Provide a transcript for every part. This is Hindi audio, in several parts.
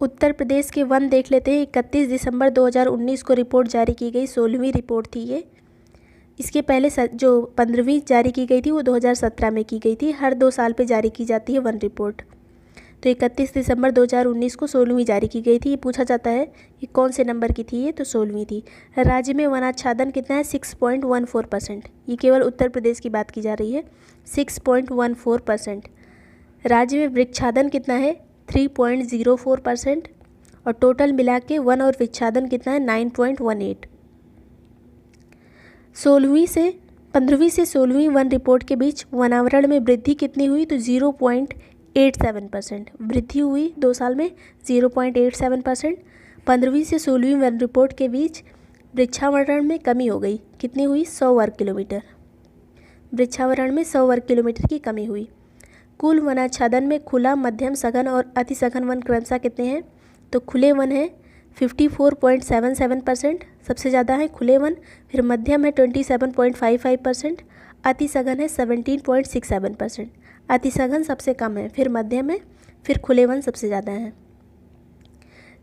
उत्तर प्रदेश के वन देख लेते हैं। 31 दिसंबर 2019 को रिपोर्ट जारी की गई, 16वीं रिपोर्ट थी ये। इसके पहले जो 15वीं जारी की गई थी वो 2017 में की गई थी। हर 2 साल पे जारी की जाती है वन रिपोर्ट। तो 31 दिसंबर 2019 को 16वीं जारी की गई थी। ये पूछा जाता है कि कौन से नंबर की थी ये, तो 16वीं थी। राज्य में वनाच्छादन कितना है? 6.14%। ये केवल उत्तर प्रदेश की बात की जा रही है। 6.14%। राज्य में वृक्षादन कितना है? 3.04%। और टोटल मिला के वन और वृक्षादन कितना है? 9.18। 15वीं से 16वीं वन रिपोर्ट के बीच वनावरण में वृद्धि कितनी हुई? तो 0.87% वृद्धि हुई 2 साल में, 0.87%। 15वीं से 16वीं वन रिपोर्ट के बीच वृक्षावरण में कमी हो गई, कितनी हुई? 100 वर्ग किलोमीटर। वृक्षावरण में 100 वर्ग किलोमीटर की कमी हुई। कुल वनाच्छादन में खुला, मध्यम, सघन और अति सघन वन क्रमशः कितने हैं? तो खुले वन है 54.77%, सबसे ज़्यादा है खुले वन। फिर मध्यम है 27.55%, अति सघन है 17.67%। अति सघन सबसे कम है, फिर मध्यम है, फिर खुले वन सबसे ज़्यादा है।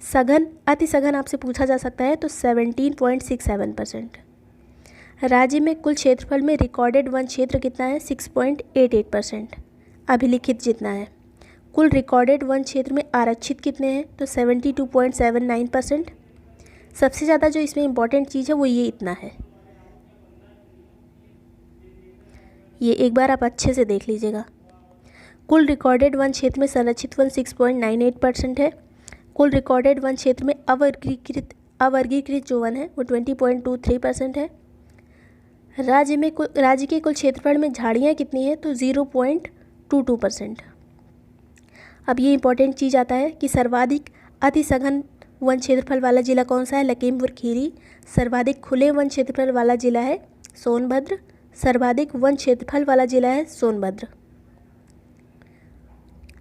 सघन, अति सघन आपसे पूछा जा सकता है, तो 17.67%। राज्य में कुल क्षेत्रफल में रिकॉर्डेड वन क्षेत्र कितना है? 6.88%, अभिलिखित जितना है। कुल रिकॉर्डेड वन क्षेत्र में आरक्षित कितने हैं? तो 72.79%। सबसे ज़्यादा जो इसमें इम्पॉर्टेंट चीज़ है वो ये इतना है, ये एक बार आप अच्छे से देख लीजिएगा। कुल रिकॉर्डेड वन क्षेत्र में संरक्षित वन 6.98% है। कुल रिकॉर्डेड वन क्षेत्र में अवर्गीकृत जो वन है वो 20.23% है। राज्य के कुल क्षेत्रफल में झाड़ियाँ कितनी है? तो 0.22%। अब ये इंपॉर्टेंट चीज़ आता है कि सर्वाधिक अति सघन वन क्षेत्रफल वाला जिला कौन सा है? लखीमपुर खीरी। सर्वाधिक खुले वन क्षेत्रफल वाला जिला है सोनभद्र। सर्वाधिक वन क्षेत्रफल वाला जिला है सोनभद्र।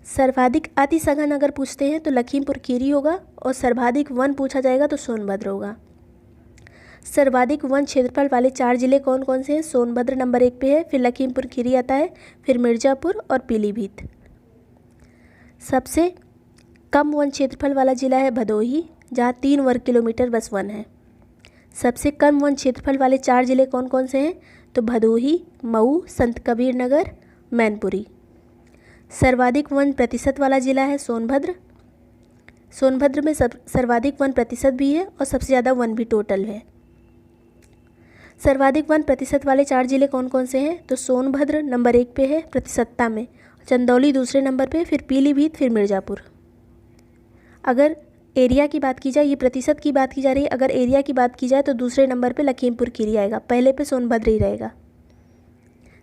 सर्वाधिक अति सघन अगर पूछते हैं तो लखीमपुर खीरी होगा, और सर्वाधिक वन पूछा जाएगा तो सोनभद्र होगा। सर्वाधिक वन क्षेत्रफल वाले 4 जिले कौन कौन से हैं? सोनभद्र नंबर 1 पे है, फिर लखीमपुर खीरी आता है, फिर मिर्ज़ापुर और पीलीभीत। सबसे कम वन क्षेत्रफल वाला जिला है भदोही, जहाँ 3 वर्ग किलोमीटर बस वन है। सबसे कम वन क्षेत्रफल वाले 4 जिले कौन कौन से हैं? तो भदोही, मऊ, संत कबीर नगर, मैनपुरी। सर्वाधिक वन प्रतिशत वाला जिला है सोनभद्र। सोनभद्र में सर्वाधिक वन प्रतिशत भी है और सबसे ज़्यादा वन भी टोटल है। सर्वाधिक वन प्रतिशत वाले 4 जिले कौन कौन से हैं? तो सोनभद्र नंबर 1 पे है प्रतिशतता में, चंदौली दूसरे नंबर पे, फिर पीलीभीत, फिर मिर्ज़ापुर। अगर एरिया की बात की जाए, ये प्रतिशत की बात की जा रही है, अगर एरिया की बात की जाए तो दूसरे नंबर पे लखीमपुर खीरी आएगा, पहले पे सोनभद्र ही रहेगा।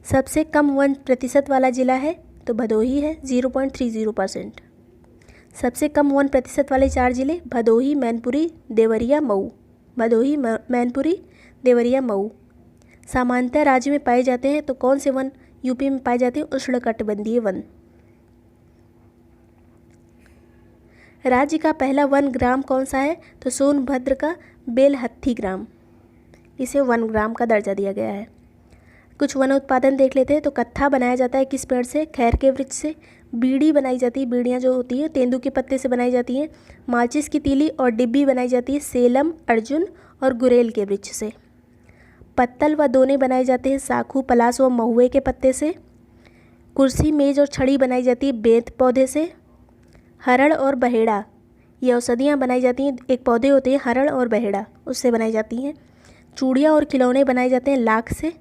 सबसे कम वन प्रतिशत वाला जिला है तो भदोही है, 0.30%। सबसे कम वन प्रतिशत वाले 4 जिले भदोही, मैनपुरी, देवरिया, मऊ। भदोही, मैनपुरी, देवरिया, मऊ। सामान्यतः राज्य में पाए जाते हैं तो कौन से वन यूपी में पाए जाते हैं? उष्णकटिबंधीय वन। राज्य का पहला वन ग्राम कौन सा है? तो सोनभद्र का बेलहत्थी ग्राम, इसे वन ग्राम का दर्जा दिया गया है। कुछ वन उत्पादन देख लेते हैं। तो कत्था बनाया जाता है किस पेड़ से? खैर के वृक्ष से। बीड़ी बनाई जाती है, बीड़ियाँ जो होती हैं तेंदू के पत्ते से बनाई जाती हैं। माचिस की तीली और डिब्बी बनाई जाती है सेलम, अर्जुन और गुरेल के वृक्ष से। पत्तल व दोने बनाए जाते हैं साखू, पलास व महुए के पत्ते से। कुर्सी, मेज और छड़ी बनाई जाती है बेंत पौधे से। हरड़ और बहेड़ा, ये औषधियाँ बनाई जाती हैं, एक पौधे होते हैं हरड़ और बहेड़ा, उससे बनाई जाती हैं। चूड़ियाँ और खिलौने बनाए जाते हैं लाख से।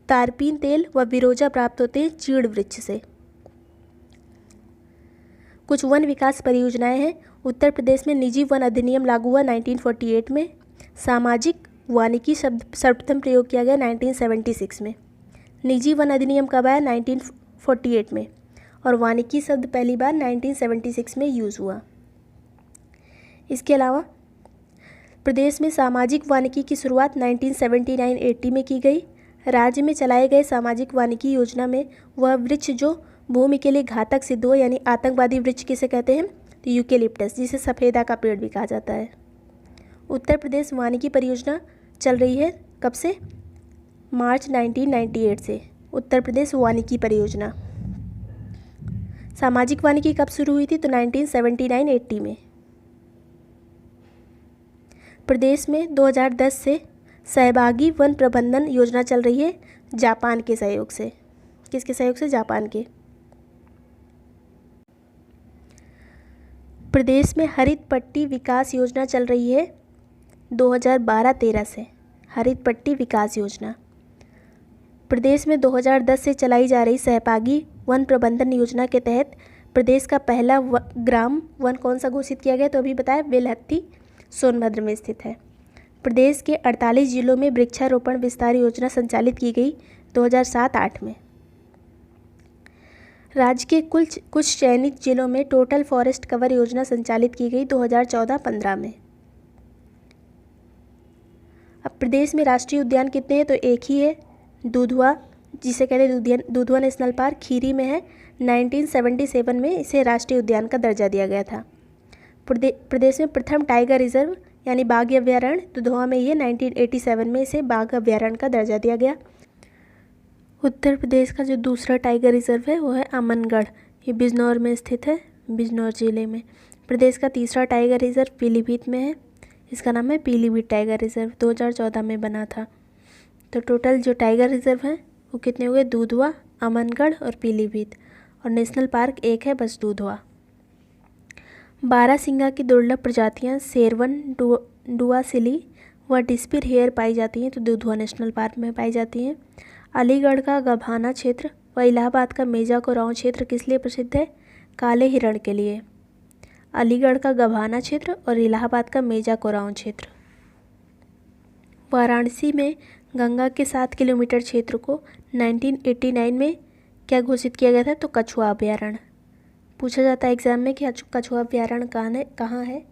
तारपीन तेल व विरोजा प्राप्त होते हैं चीड़ वृक्ष से। कुछ वन विकास परियोजनाएं हैं। उत्तर प्रदेश में निजी वन अधिनियम लागू हुआ 1948 में। सामाजिक वानिकी शब्द सर्वप्रथम प्रयोग किया गया 1976 में। निजी वन अधिनियम कब आया? 1948 में। और वानिकी शब्द पहली बार 1976 में यूज़ हुआ। इसके अलावा प्रदेश में सामाजिक वानिकी की शुरुआत 1979-80 में की गई। राज्य में चलाए गए सामाजिक वानिकी योजना में वह वृक्ष जो भूमि के लिए घातक सिद्ध हो, यानी आतंकवादी वृक्ष किसे कहते हैं? तो यूकेलिप्टस, जिसे सफ़ेदा का पेड़ भी कहा जाता है। उत्तर प्रदेश वानिकी परियोजना चल रही है कब से? मार्च 1998 से। उत्तर प्रदेश वानिकी परियोजना। सामाजिक वानिकी कब शुरू हुई थी? तो 1979-80 में। प्रदेश में 2010 से सहभागी वन प्रबंधन योजना चल रही है जापान के सहयोग से। किसके सहयोग से? जापान के। प्रदेश में हरित पट्टी विकास योजना चल रही है 2012-13 से। हरित पट्टी विकास योजना प्रदेश में 2010 से चलाई जा रही सहभागी वन प्रबंधन योजना के तहत प्रदेश का पहला ग्राम वन कौन सा घोषित किया गया? तो अभी बताया, बेलहत्थी सोनभद्र में स्थित है। प्रदेश के 48 जिलों में वृक्षारोपण विस्तार योजना संचालित की गई 2007-08 में। राज्य के कुछ चयनित जिलों में टोटल फॉरेस्ट कवर योजना संचालित की गई 2014-15 में। अब प्रदेश में राष्ट्रीय उद्यान कितने हैं? तो एक ही है, दुधवा, जिसे कहते हैं दुधवा नेशनल पार्क, खीरी में है। 1977 में इसे राष्ट्रीय उद्यान का दर्जा दिया गया था। प्रदेश में प्रथम टाइगर रिजर्व यानी बाघ अभयारण्य दुधवा में ये 1987 में इसे बाघ अभयारण्य का दर्जा दिया गया। उत्तर प्रदेश का जो दूसरा टाइगर रिजर्व है वो है अमनगढ़, ये बिजनौर में स्थित है, बिजनौर जिले में। प्रदेश का तीसरा टाइगर रिजर्व पीलीभीत में है, इसका नाम है पीलीभीत टाइगर रिजर्व, 2014 में बना था। तो टोटल जो टाइगर रिजर्व हैं वो कितने हुए? दुधवा, अमनगढ़ और पीलीभीत। और नेशनल पार्क एक है बस, दुधवा। बारहसिंगा की दुर्लभ प्रजातियां सेरवन, डुआसिली व डिस्पिर हेयर पाई जाती हैं, तो दुधवा नेशनल पार्क में पाई जाती हैं। अलीगढ़ का गभाना क्षेत्र व इलाहाबाद का मेजा कोरांव क्षेत्र किस लिए प्रसिद्ध है? काले हिरण के लिए। अलीगढ़ का गभाना क्षेत्र और इलाहाबाद का मेजा कोरांव क्षेत्र। वाराणसी में गंगा के 7 किलोमीटर क्षेत्र को 1989 में क्या घोषित किया गया था? तो कछुआ अभयारण्य। पूछा जाता है एग्जाम में कि कछुआ अभयारण्य कहाँ है?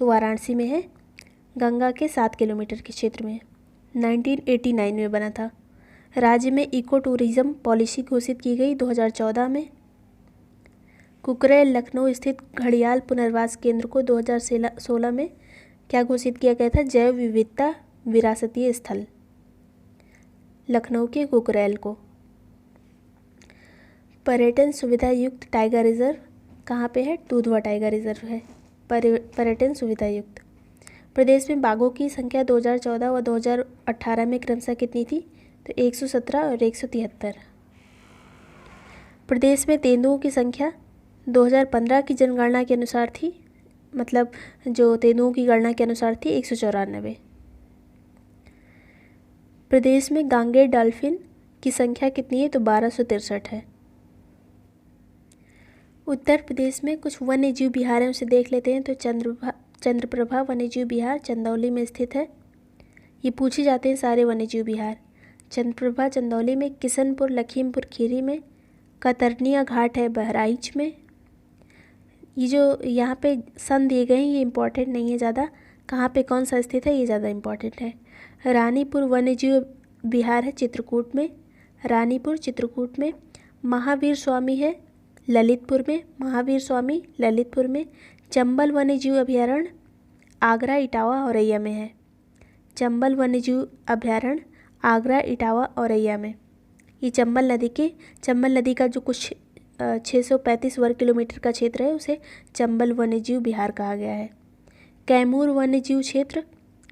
तो वाराणसी में है, गंगा के 7 किलोमीटर के क्षेत्र में। 1989 में बना था। राज्य में इको टूरिज्म पॉलिसी घोषित की गई 2014 में। कुकरेल लखनऊ स्थित घड़ियाल पुनर्वास केंद्र को 2016 में क्या घोषित किया गया था? जैव विविधता विरासतीय स्थल, लखनऊ के कुकरेल को। पर्यटन सुविधा युक्त टाइगर रिजर्व कहाँ पे है? दुधवा टाइगर रिजर्व है, पर्यटन सुविधा युक्त। प्रदेश में बाघों की संख्या 2014 व 2018 में क्रमशः कितनी थी? तो 117 और 173। प्रदेश में तेंदुओं की संख्या 2015 की जनगणना के अनुसार थी, मतलब जो तेंदुओं की गणना के अनुसार थी 194। प्रदेश में गांगेय डॉल्फिन की संख्या कितनी है? तो 1263 है। उत्तर प्रदेश में कुछ वन्य जीव विहार हैं, उसे देख लेते हैं। तो चंद्रप्रभा वन्य जीव विहार चंदौली में स्थित है। ये पूछे जाते हैं सारे वन्य जीव विहार। चंद्रप्रभा चंदौली में, किशनपुर लखीमपुर खीरी में, कतरनिया घाट है बहराइच में। ये जो यहाँ पे सन दिए गए हैं ये इम्पॉर्टेंट नहीं है ज़्यादा, कहाँ पे कौन सा स्थित है ये ज़्यादा इम्पॉर्टेंट है। रानीपुर वन्य जीव विहार है चित्रकूट में, रानीपुर चित्रकूट में। महावीर स्वामी है ललितपुर में, महावीर स्वामी ललितपुर में। चंबल वन्य जीव अभयारण्य आगरा, इटावा, औरैया में है। चंबल वन्य जीव अभयारण्य आगरा, इटावा, औरैया में। ये चंबल नदी का जो कुछ 635 वर्ग किलोमीटर का क्षेत्र है उसे चंबल वन्य जीव विहार कहा गया है। कैमूर वन्य जीव क्षेत्र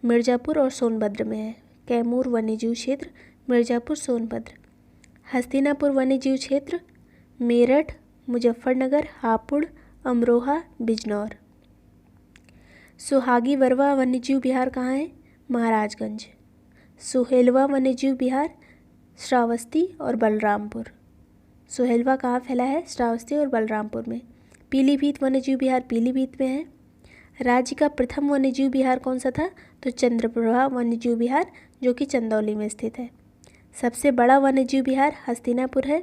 मिर्ज़ापुर और सोनभद्र में है। कैमूर वन्य जीव क्षेत्र मिर्ज़ापुर, सोनभद्र। हस्तिनापुर वन्य जीव क्षेत्र मेरठ, मुजफ्फरनगर, हापुड़, अमरोहा, बिजनौर। सुहागी वरवा वन्य जीव विहार कहाँ है? महाराजगंज। सुहेलवा वन्य जीव विहार श्रावस्ती और बलरामपुर। सुहेलवा कहाँ फैला है? श्रावस्ती और बलरामपुर में। पीलीभीत वन्य जीव विहार पीलीभीत में है। राज्य का प्रथम वन्य जीव विहार कौन सा था? तो चंद्रप्रभा वन्य जीव विहार, जो कि चंदौली में स्थित है। सबसे बड़ा वन्य जीव विहार हस्तिनापुर है।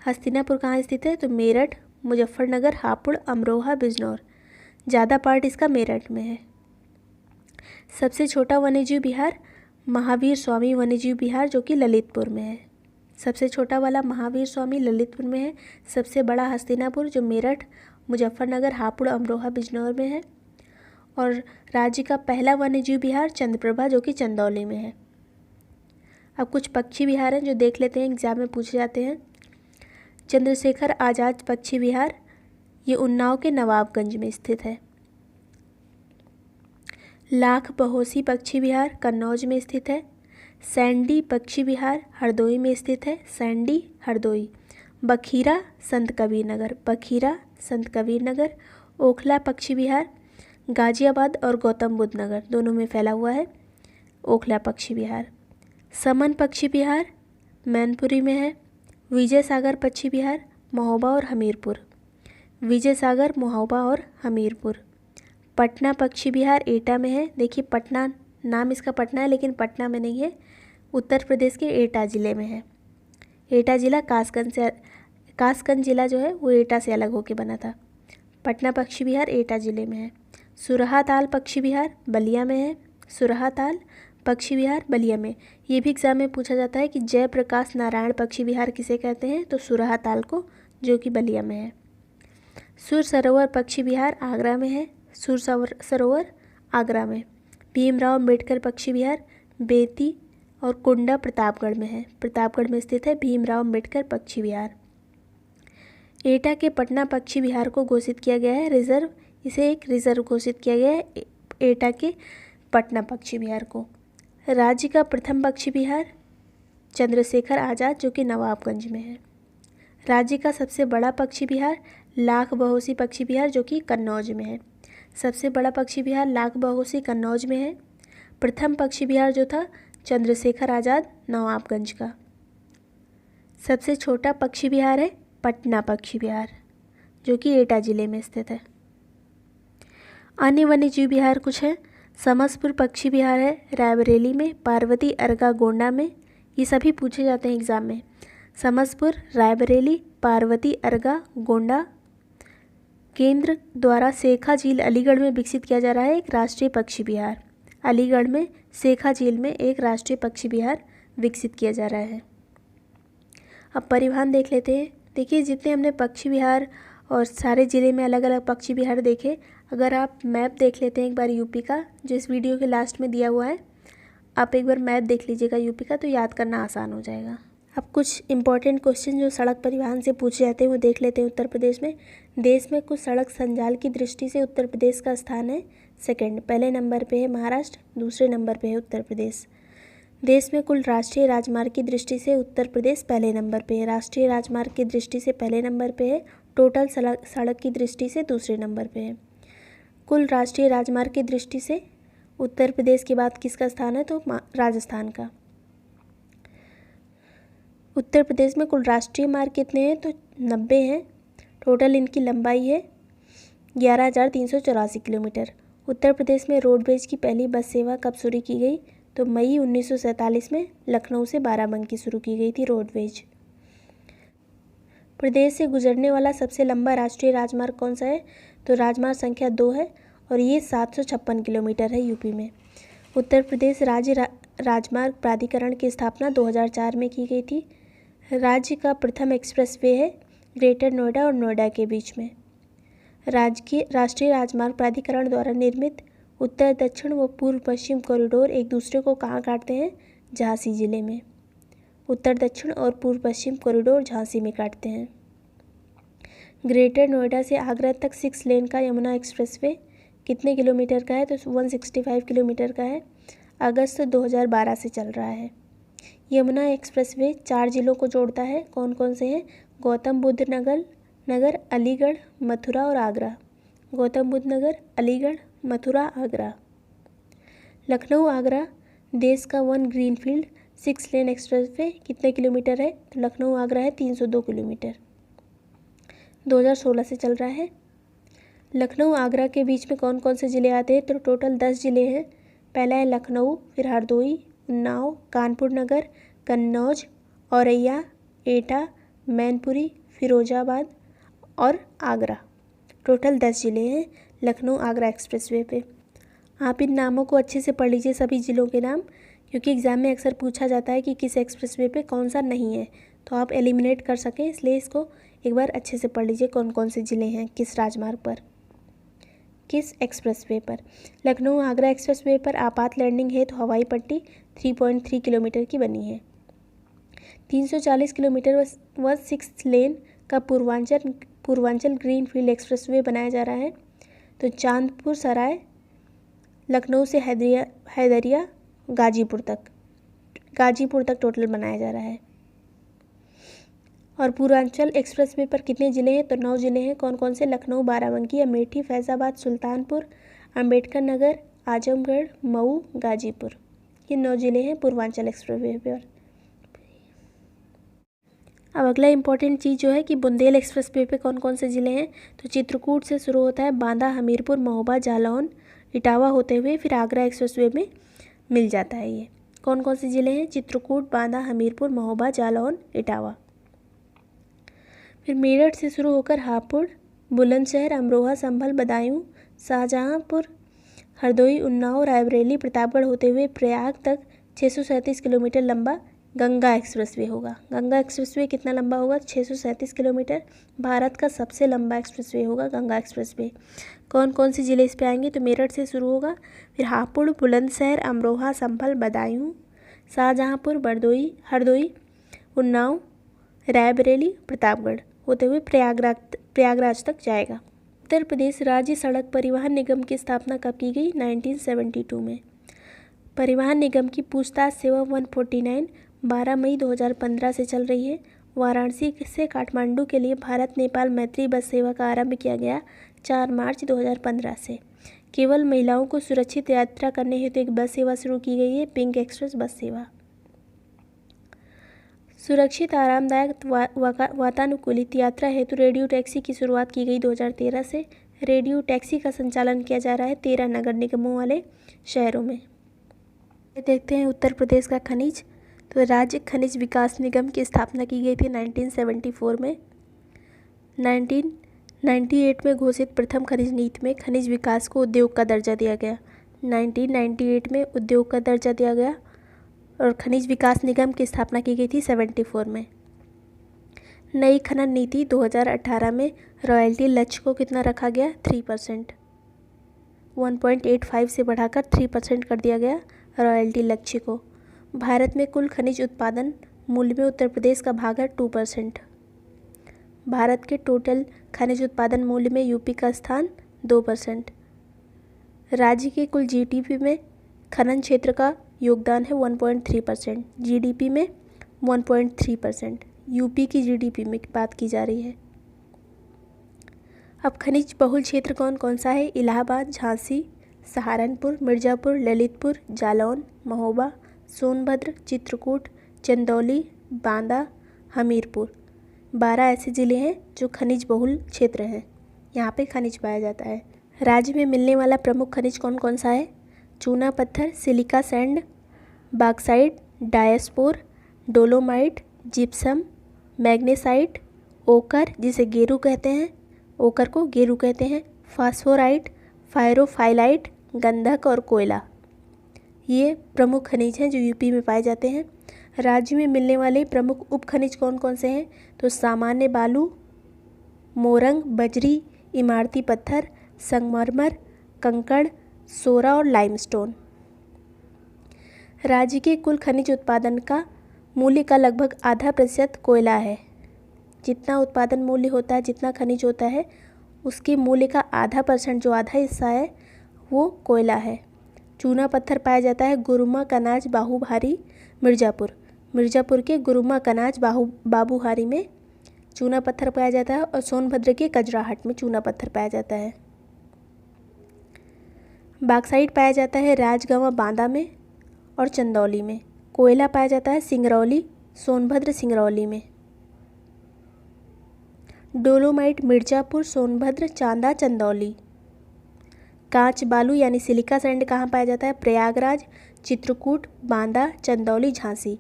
हस्तिनापुर कहाँ स्थित है? तो मेरठ, मुजफ्फरनगर, हापुड़, अमरोहा, बिजनौर। ज़्यादा पार्ट इसका मेरठ में है। सबसे छोटा वन्यजीव विहार महावीर स्वामी वन्यजीव विहार, जो कि ललितपुर में है। सबसे छोटा वाला महावीर स्वामी ललितपुर में है। सबसे बड़ा हस्तिनापुर, जो मेरठ, मुजफ्फरनगर, हापुड़, अमरोहा, बिजनौर में है। और राज्य का पहला वन्यजीव विहार चंद्रप्रभा, जो कि चंदौली में है। अब कुछ पक्षी विहार हैं जो देख लेते हैं, एग्जाम में पूछे जाते हैं। चंद्रशेखर आज़ाद पक्षी विहार, ये उन्नाव के नवाबगंज में स्थित है। लाख बहोसी पक्षी विहार कन्नौज में स्थित है। सैंडी पक्षी विहार हरदोई में स्थित है, सैंडी हरदोई। बखीरा संत कबीर नगर, बखीरा संत कबीर नगर। ओखला पक्षी विहार गाजियाबाद और गौतम बुद्ध नगर दोनों में फैला हुआ है, ओखला पक्षी विहार। समन पक्षी विहार मैनपुरी में है। विजय सागर पक्षी विहार महोबा और हमीरपुर, विजय सागर महोबा और हमीरपुर। पटना पक्षी विहार एटा में है। देखिए पटना, नाम इसका पटना है लेकिन पटना में नहीं है, उत्तर प्रदेश के एटा ज़िले में है। एटा ज़िला कासगंज ज़िला जो है वो एटा से अलग होकर बना था। पटना पक्षी विहार एटा ज़िले में है। सुरहाताल पक्षी विहार बलिया में है, सुरहाताल पक्षी विहार बलिया में। ये भी एग्जाम में पूछा जाता है कि जयप्रकाश नारायण पक्षी विहार किसे कहते हैं, तो सुरहाताल को, जो कि बलिया में है। सुर सरोवर पक्षी विहार आगरा में है, सुर सरोवर आगरा में। भीमराव अम्बेडकर पक्षी विहार बेती और कुंडा प्रतापगढ़ में है, प्रतापगढ़ में स्थित है भीमराव अम्बेडकर पक्षी विहार। एटा के पटना पक्षी विहार को घोषित किया गया है रिजर्व, इसे एक रिजर्व घोषित किया गया है एटा के पटना पक्षी विहार को। राज्य का प्रथम पक्षी विहार चंद्रशेखर आज़ाद जो कि नवाबगंज में है। राज्य का सबसे बड़ा पक्षी विहार लाख बहोसी पक्षी विहार जो कि कन्नौज में है। सबसे बड़ा पक्षी विहार लाख बहोसी कन्नौज में है। प्रथम पक्षी विहार जो था चंद्रशेखर आज़ाद नवाबगंज का। सबसे छोटा पक्षी विहार है पटना पक्षी विहार जो कि एटा ज़िले में स्थित है। अन्य वन्यजीव विहार कुछ है। समसपुर पक्षी विहार है रायबरेली में, पार्वती अर्गा गोंडा में। ये सभी पूछे जाते हैं एग्जाम में। समसपुर, रायबरेली, पार्वती अर्गा गोंडा। केंद्र द्वारा सेखा झील अलीगढ़ में विकसित किया जा रहा है एक राष्ट्रीय पक्षी विहार। अलीगढ़ में सेखा झील में एक राष्ट्रीय पक्षी विहार विकसित किया जा रहा है। अब परिवहन देख लेते हैं। देखिए जितने हमने पक्षी विहार और सारे ज़िले में अलग अलग पक्षी विहार देखे, अगर आप मैप देख लेते हैं एक बार यूपी का, जो इस वीडियो के लास्ट में दिया हुआ है, आप एक बार मैप देख लीजिएगा यूपी का, तो याद करना आसान हो जाएगा। अब कुछ इंपॉर्टेंट क्वेश्चन जो सड़क परिवहन से पूछे जाते हैं वो देख लेते हैं। उत्तर प्रदेश में, देश में कुछ सड़क संजाल की दृष्टि से उत्तर प्रदेश का स्थान है सेकंड, पहले नंबर पे है महाराष्ट्र, दूसरे नंबर पे है उत्तर प्रदेश। देश में कुल राष्ट्रीय राजमार्ग की दृष्टि से उत्तर प्रदेश पहले नंबर पे है, राष्ट्रीय राजमार्ग की दृष्टि से पहले नंबर पे है, टोटल सड़क की दृष्टि से दूसरे नंबर पे है। कुल राष्ट्रीय राजमार्ग की दृष्टि से उत्तर प्रदेश के बाद किसका स्थान है, तो राजस्थान का। उत्तर प्रदेश में कुल राष्ट्रीय मार्ग कितने हैं, तो 90 हैं। टोटल इनकी लंबाई है 11,384 किलोमीटर। उत्तर प्रदेश में रोडवेज की पहली बस सेवा कब शुरू की गई, तो मई 1947 में लखनऊ से बाराबंकी शुरू की गई थी रोडवेज। प्रदेश से गुजरने वाला सबसे लंबा राष्ट्रीय राजमार्ग कौन सा है, तो राजमार्ग संख्या 2 है और ये 756 किलोमीटर है यूपी में। उत्तर प्रदेश राज्य राजमार्ग प्राधिकरण की स्थापना 2004 में की गई थी। राज्य का प्रथम एक्सप्रेसवे है ग्रेटर नोएडा और नोएडा के बीच में। राष्ट्रीय राजमार्ग प्राधिकरण द्वारा निर्मित उत्तर दक्षिण व पूर्व पश्चिम कॉरिडोर एक दूसरे को कहाँ काटते हैं, झांसी जिले में। उत्तर दक्षिण और पूर्व पश्चिम कॉरिडोर झांसी में काटते हैं। ग्रेटर नोएडा से आगरा तक 6 लेन का यमुना एक्सप्रेसवे कितने किलोमीटर का है, तो 165 किलोमीटर का है। अगस्त 2012 से चल रहा है। यमुना एक्सप्रेसवे 4 जिलों को जोड़ता है, कौन कौन से हैं, गौतम बुद्ध नगर, अलीगढ़, मथुरा और आगरा। गौतम बुद्ध नगर, अलीगढ़, मथुरा, आगरा। लखनऊ आगरा देश का 1 ग्रीनफील्ड 6 लेन एक्सप्रेसवे कितने किलोमीटर है, तो लखनऊ आगरा है 302 किलोमीटर। 2016 से चल रहा है। लखनऊ आगरा के बीच में कौन कौन से ज़िले आते हैं, तो टोटल 10 ज़िले हैं। पहला है लखनऊ, फिर हरदोई, उन्नाव, कानपुर नगर, कन्नौज, औरैया, एटा, मैनपुरी, फिरोजाबाद और आगरा। टोटल 10 ज़िले हैं लखनऊ आगरा एक्सप्रेसवे पे। आप इन नामों को अच्छे से पढ़ लीजिए, सभी ज़िलों के नाम, क्योंकि एग्ज़ाम में अक्सर पूछा जाता है कि किस एक्सप्रेसवे पे कौन सा नहीं है, तो आप एलिमिनेट कर सकें, इसलिए इसको एक बार अच्छे से पढ़ लीजिए कौन कौन से ज़िले हैं किस राजमार्ग पर, किस एक्सप्रेसवे पर। लखनऊ आगरा एक्सप्रेसवे पर आपात लैंडिंग है तो हवाई पट्टी 3.3 किलोमीटर की बनी है। 340 किलोमीटर व 6 लेन का पूर्वांचल ग्रीनफील्ड एक्सप्रेसवे बनाया जा रहा है। तो चांदपुर सराय लखनऊ से हैदरिया गाजीपुर तक टोटल बनाया जा रहा है। और पूर्वांचल एक्सप्रेसवे पर कितने ज़िले हैं? तो 9 ज़िले हैं। कौन कौन से? लखनऊ, बाराबंकी, अमेठी, फैज़ाबाद, सुल्तानपुर, अम्बेडकर नगर, आजमगढ़, मऊ, गाजीपुर। ये 9 ज़िले हैं पूर्वांचल एक्सप्रेसवे पर। अब अगला इंपॉर्टेंट चीज़ जो है कि बुंदेल एक्सप्रेसवे पे कौन कौन से ज़िले हैं? तो चित्रकूट से शुरू होता है, बांदा, हमीरपुर, महोबा, जालौन, इटावा होते हुए फिर आगरा एक्सप्रेसवे में मिल जाता है। ये कौन कौन से ज़िले हैं? चित्रकूट, बांदा, हमीरपुर, महोबा, जालौन, इटावा। फिर मेरठ से शुरू होकर हापुड़, बुलंदशहर, अमरोहा, संभल, बदायूं, शाहजहांपुर, हरदोई, उन्नाव, रायबरेली, प्रतापगढ़ होते हुए प्रयाग तक 637 किलोमीटर लंबा गंगा एक्सप्रेसवे होगा। गंगा एक्सप्रेसवे कितना लंबा होगा? 637 किलोमीटर। भारत का सबसे लंबा एक्सप्रेसवे होगा गंगा एक्सप्रेसवे। कौन कौन से ज़िले इस पे आएंगे? तो मेरठ से शुरू होगा, फिर हापुड़, बुलंदशहर, अमरोहा, संभल, बदायूं, शाहजहांपुर, हरदोई, उन्नाव, रायबरेली, प्रतापगढ़ होते हुए प्रयागराज तक जाएगा। उत्तर प्रदेश राज्य सड़क परिवहन निगम की स्थापना कब की गई? 1972 में। परिवहन निगम की पूछताछ सेवा 149 12 मई 2015 से चल रही है। वाराणसी से काठमांडू के लिए भारत नेपाल मैत्री बस सेवा का आरंभ किया गया 4 मार्च 2015 से। केवल महिलाओं को सुरक्षित यात्रा करने हेतु एक बस सेवा शुरू की गई है, पिंक एक्सप्रेस बस सेवा। सुरक्षित, आरामदायक, वातानुकूलित यात्रा हेतु रेडियो टैक्सी की शुरुआत की गई 2013 से। रेडियो टैक्सी का संचालन किया जा रहा है 13 नगर निगमों वाले शहरों में। देखते हैं उत्तर प्रदेश का खनिज। तो राज्य खनिज विकास निगम की स्थापना की गई थी 1974 में। 1998 में घोषित प्रथम खनिज नीति में खनिज विकास को उद्योग का दर्जा दिया गया। 1998 में उद्योग का दर्जा दिया गया और खनिज विकास निगम की स्थापना की गई थी 74 में। नई खनन नीति 2018 में रॉयल्टी लक्ष्य को कितना रखा गया? 3%। 1.85 से बढ़ाकर 3% कर दिया गया रॉयल्टी लक्ष्य को। भारत में कुल खनिज उत्पादन मूल्य में उत्तर प्रदेश का भाग है 2%। भारत के टोटल खनिज उत्पादन मूल्य में यूपी का स्थान 2%। राज्य के कुल जीडीपी में खनन क्षेत्र का योगदान है 1.3%। जीडीपी में 1.3%। यूपी की जीडीपी में बात की जा रही है। अब खनिज बहुल क्षेत्र कौन कौन सा है? इलाहाबाद, झांसी, सहारनपुर, मिर्ज़ापुर, ललितपुर, जालौन, महोबा, सोनभद्र, चित्रकूट, चंदौली, बांदा, हमीरपुर। 12 ऐसे ज़िले हैं जो खनिज बहुल क्षेत्र हैं, यहाँ पे खनिज पाया जाता है। राज्य में मिलने वाला प्रमुख खनिज कौन कौन सा है? चूना पत्थर, silica sand, bauxite, diaspore, dolomite, gypsum, magnesite, ओकर जिसे गेरू कहते हैं, ओकर को गेरू कहते हैं, फास्फोराइट, फायरोफाइलाइट, गंधक और कोयला। ये प्रमुख खनिज हैं जो यूपी में पाए जाते हैं। राज्य में मिलने वाले प्रमुख उप खनिज कौन कौन से हैं? तो सामान्य बालू, मोरंग, बजरी, इमारती पत्थर, संगमरमर, कंकड़, सोरा और लाइमस्टोन। राज्य के कुल खनिज उत्पादन का मूल्य का लगभग आधा प्रतिशत कोयला है। जितना उत्पादन मूल्य होता है, जितना खनिज होता है, उसके मूल्य का आधा परसेंट, जो आधा हिस्सा है, वो कोयला है। चूना पत्थर पाया जाता है गुरुमा, कनाज, बाबूहारी, मिर्ज़ापुर के गुरुमा, कनाज, बाबूहारी में चूना पत्थर पाया जाता है और सोनभद्र के कजराहट में चूना पत्थर पाया जाता है। बॉक्साइट पाया जाता है राजगंवा, बांदा में और चंदौली में। कोयला पाया जाता है सिंगरौली, सोनभद्र, सिंगरौली में। डोलोमाइट मिर्ज़ापुर, सोनभद्र, चांदा, चंदौली। कांच बालू यानी सिलिका सैंड कहाँ पाया जाता है? प्रयागराज, चित्रकूट, बांदा, चंदौली, झांसी।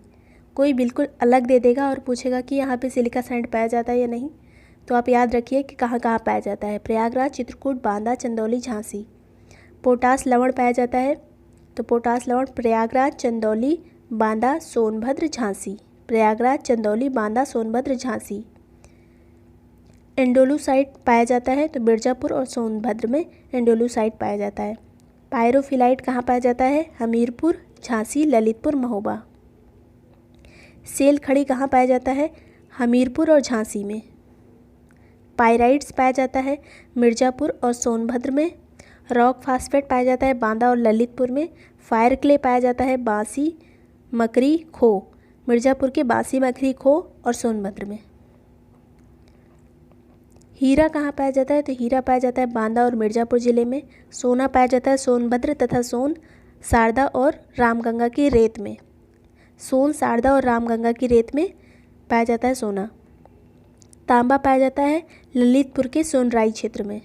कोई बिल्कुल अलग दे देगा और पूछेगा कि यहाँ पे सिलिका सैंड पाया जाता है या नहीं, तो आप याद रखिए कि कहाँ कहाँ पाया जाता है। प्रयागराज, चित्रकूट, बांदा, चंदौली, झांसी। पोटास लवण पाया जाता है, तो पोटास लवण प्रयागराज, चंदौली, बांदा, सोनभद्र, झांसी। प्रयागराज, चंदौली, बांदा, सोनभद्र, झांसी। एंडोलूसाइट पाया जाता है, तो मिर्ज़ापुर और सोनभद्र में एंडोलूसाइट पाया जाता है। पायरोफिलाइट कहाँ पाया जाता है? हमीरपुर, झांसी, ललितपुर, महोबा। सेल खड़ी कहाँ पाया जाता है? हमीरपुर और झांसी में। पायराइट्स पाया जाता है मिर्ज़ापुर और सोनभद्र में। रॉक फास्फेट पाया जाता है बांदा और ललितपुर में। फायर क्ले पाया जाता है बांसी, मकरी, खो। मिर्ज़ापुर के बांसी, मकरी, खो और सोनभद्र में। हीरा कहाँ पाया जाता है? तो हीरा पाया जाता है बांदा और मिर्ज़ापुर ज़िले में। सोना पाया जाता है सोनभद्र तथा सोन, शारदा और रामगंगा की रेत में। सोन, शारदा और रामगंगा की रेत में पाया जाता है सोना। तांबा पाया जाता है ललितपुर के सोनराई क्षेत्र में।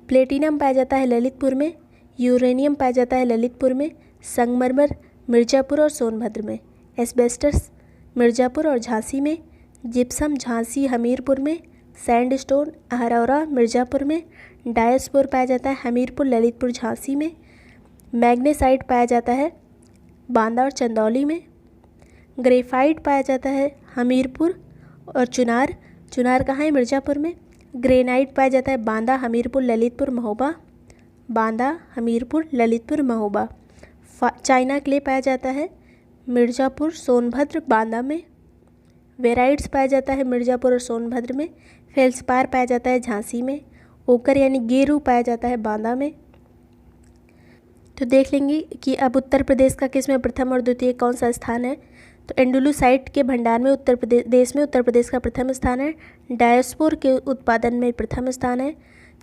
प्लेटिनम पाया जाता है ललितपुर में। यूरेनियम पाया जाता है ललितपुर में। संगमरमर मिर्ज़ापुर और सोनभद्र में। एस्बेस्टस मिर्ज़ापुर और झांसी में। जिप्सम झांसी हमीरपुर में। सैंडस्टोन अहरौरा मिर्ज़ापुर में। डायस्पोर पाया जाता है हमीरपुर, ललितपुर, झांसी में। मैग्नेसाइट पाया जाता है बांदा और चंदौली में। ग्रेफाइट पाया जाता है हमीरपुर और चुनार। चुनार कहाँ है? मिर्ज़ापुर में। ग्रेनाइट पाया जाता है बांदा, हमीरपुर, ललितपुर, महोबा। बांदा, हमीरपुर, ललितपुर, महोबा। चाइना क्ले पाया जाता है मिर्ज़ापुर, सोनभद्र, बांदा में। वेराइट्स पाया जाता है मिर्ज़ापुर और सोनभद्र में। फेल्सपार पाया जाता है झांसी में। ओकर यानी गेरू पाया जाता है बांदा में। तो देख लेंगे कि अब उत्तर प्रदेश का किस में प्रथम और द्वितीय कौन सा स्थान है। तो एंडुलुसाइट के भंडार में उत्तर प्रदेश का प्रथम स्थान है। डायस्पोर के उत्पादन में प्रथम स्थान है।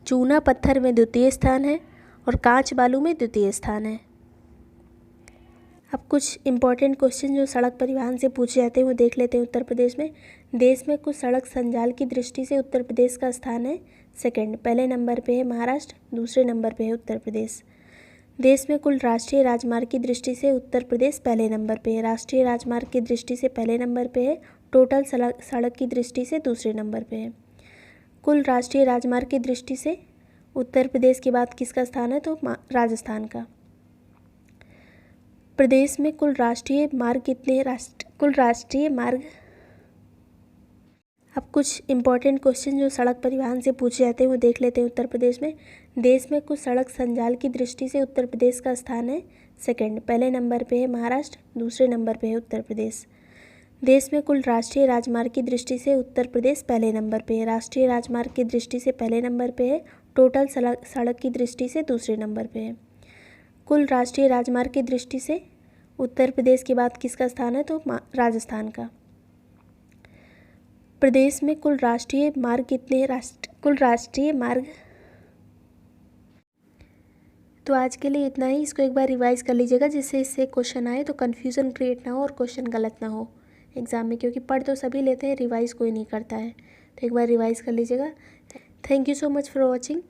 चूना पत्थर में द्वितीय स्थान है और कांच बालू में द्वितीय स्थान है। अब कुछ इंपॉर्टेंट क्वेश्चन जो सड़क परिवहन से पूछे जाते हैं वो देख लेते हैं। उत्तर प्रदेश में देश में कुछ सड़क संजाल की दृष्टि से उत्तर प्रदेश का स्थान है सेकंड। पहले नंबर पे है महाराष्ट्र, दूसरे नंबर पे है उत्तर प्रदेश। देश में कुल राष्ट्रीय राजमार्ग की दृष्टि से उत्तर प्रदेश पहले नंबर पे है। राष्ट्रीय राजमार्ग की दृष्टि से पहले नंबर पे है। टोटल सड़क की दृष्टि से दूसरे नंबर पे है। कुल राष्ट्रीय राजमार्ग की दृष्टि से उत्तर प्रदेश के बाद किसका स्थान है? तो राजस्थान का। प्रदेश में कुल राष्ट्रीय मार्ग कितने हैं? कुल राष्ट्रीय मार्ग। अब कुछ इंपॉर्टेंट क्वेश्चन जो सड़क परिवहन से पूछे जाते हैं वो देख लेते हैं। उत्तर प्रदेश में देश में कुछ सड़क संजाल की दृष्टि से उत्तर प्रदेश का स्थान है सेकंड। पहले नंबर पे है महाराष्ट्र, दूसरे नंबर पे है उत्तर प्रदेश। देश में कुल राष्ट्रीय राजमार्ग की दृष्टि से उत्तर प्रदेश पहले नंबर पे है। राष्ट्रीय राजमार्ग की दृष्टि से पहले नंबर पे है। टोटल सड़क की दृष्टि से दूसरे नंबर पे है। कुल राष्ट्रीय राजमार्ग की दृष्टि से उत्तर प्रदेश के बाद किसका स्थान है? तो राजस्थान का। प्रदेश में कुल राष्ट्रीय मार्ग कितने हैं? कुल राष्ट्रीय मार्ग। तो आज के लिए इतना ही। इसको एक बार रिवाइज कर लीजिएगा जिससे इससे क्वेश्चन आए तो कन्फ्यूज़न क्रिएट ना हो और क्वेश्चन गलत ना हो एग्ज़ाम में, क्योंकि पढ़ तो सभी लेते हैं, रिवाइज कोई नहीं करता है। तो एक बार रिवाइज कर लीजिएगा। Thank you so much for watching.